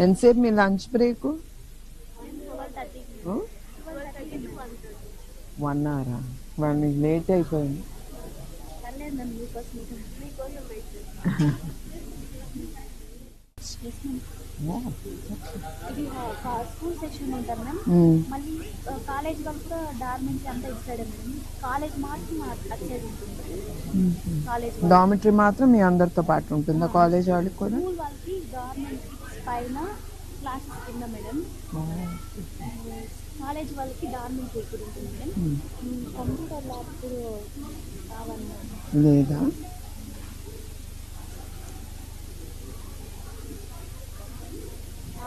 ఎంతసేపు మీ lunch break? 1 అవరా? వాళ్ళు లేట్ అయిపోయింది. ఇది స్కూల్ సెక్షన్ ఉంటారు మ్యామ్. మళ్ళీ కాలేజ్ వాళ్ళు కూడా డార్మెంటరీ అంతా ఇచ్చాడు మేడం. కాలేజ్ మాత్రం అటు సైడ్ ఉంటుంది. కాలేజ్ డామిటరీ మాత్రం మీ అందరితో పాటు ఉంటుందా కాలేజ్ వాళ్ళకి కూడా? స్కూల్ వాళ్ళకి డార్మెంటరీ పైన, క్లాసెస్ కింద మేడం. కాలేజ్ వాళ్ళకి డార్మెంటరీ ఇక్కడ ఉంటుంది మేడం. కంప్యూటర్ ల్యాబ్ కావాలి లేదా?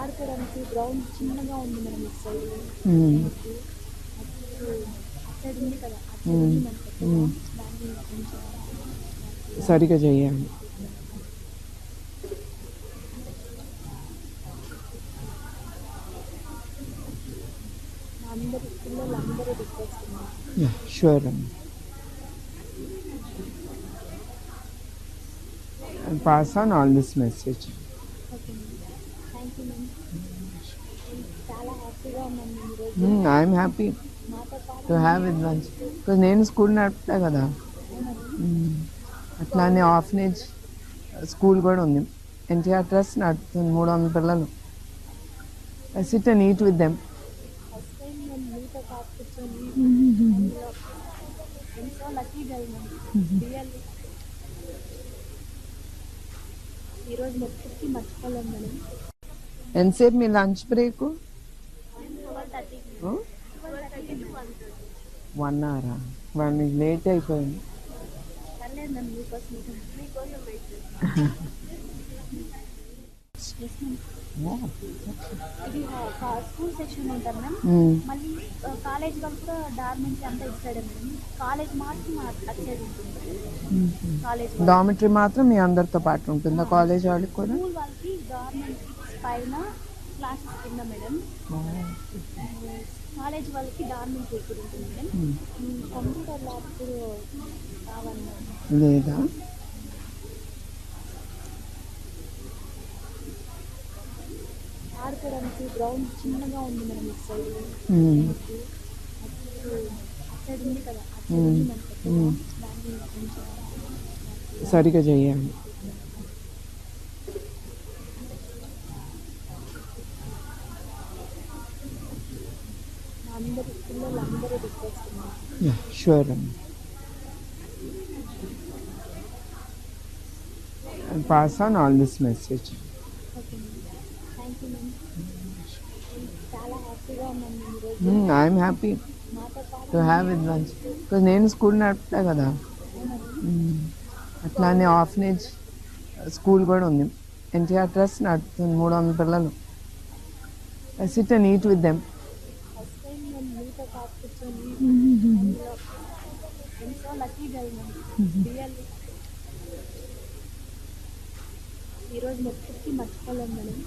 ఆడుకోవడానికి గ్రౌండ్ చిన్నగా ఉంది మేడం. ఇటు సైడ్ సైడ్ ఉంది కదా, సరిగా చేయండి. అందరి పిల్లలు అందరూ రిక్వెస్ట్ ఉన్నారు. షూర్ అండి. Pass on all this message. Thank you ma'am. చాలా హ్యాపీగా ఉన్నాను ఈరోజు. I'm happy to have with lunch. Because నేను స్కూల్ నడుపుతా కదా, అట్లానే ఆర్ఫనేజ్ స్కూల్ కూడా ఉంది. ఎన్టీఆర్ ట్రస్ట్ నడుపుతుంది. 300 పిల్లలు. I SIT and eat with them. First time నేను మీతో పాటు కూర్చొని ఎంతో లక్కీ గర్ల్ మ్యామ్. రియల్లీ ఈరోజు మొత్తం మర్చిపోలేము మేడం. ఎంతసేపు మీ లంచ్ బ్రేక్? 1 అవరా? వాళ్ళు లేట్ అయిపోయింది. పర్లేదు మ్యామ్, మీకోసం ఇది స్కూల్ సెక్షన్ ఉంటారు మ్యామ్. మళ్ళీ కాలేజ్ వాళ్ళు కూడా డార్మెంటరీ అంతా ఇచ్చాడు మేడం. కాలేజ్ మాత్రం అటు సైడ్ ఉంటుంది. కాలేజ్ డామిటరీ మాత్రం మీ అందరితో పాటు ఉంటుందా కాలేజ్ వాళ్ళకి కూడా? స్కూల్ వాళ్ళకి డార్మెంటరీ పైన, క్లాసెస్ కింద మేడం. కాలేజ్ వాళ్ళకి డార్మెంటరీ ఇక్కడ ఉంటుంది మేడం. కంప్యూటర్ ల్యాబ్ కావాలి లేదా? ఆడుకోవడానికి గ్రౌండ్ చిన్నగా ఉంది మేడం. ఇటు సైడ్ సైడ్ ఉంది కదా, సరిగా చేయండి. అందరి పిల్లలు అందరూ రిక్వెస్ట్ ఉన్నారు. షూర్ అండి. Pass on all this message. Thank you ma'am. చాలా హ్యాపీగా ఉన్నాను ఈరోజు. I'm happy to have with lunch. Because నేను స్కూల్ నడుపుతా కదా, అట్లానే ఆర్ఫనేజ్ స్కూల్ కూడా ఉంది. ఎన్టీఆర్ ట్రస్ట్ నడుపుతుంది. 300 పిల్లలు. I SIT and eat with them. First time నేను మీతో పాటు కూర్చొని ఎంతో లక్కీ గర్ల్ మ్యామ్. రియల్లీ ఈరోజు మొత్తం మర్చిపోలేము మేడం.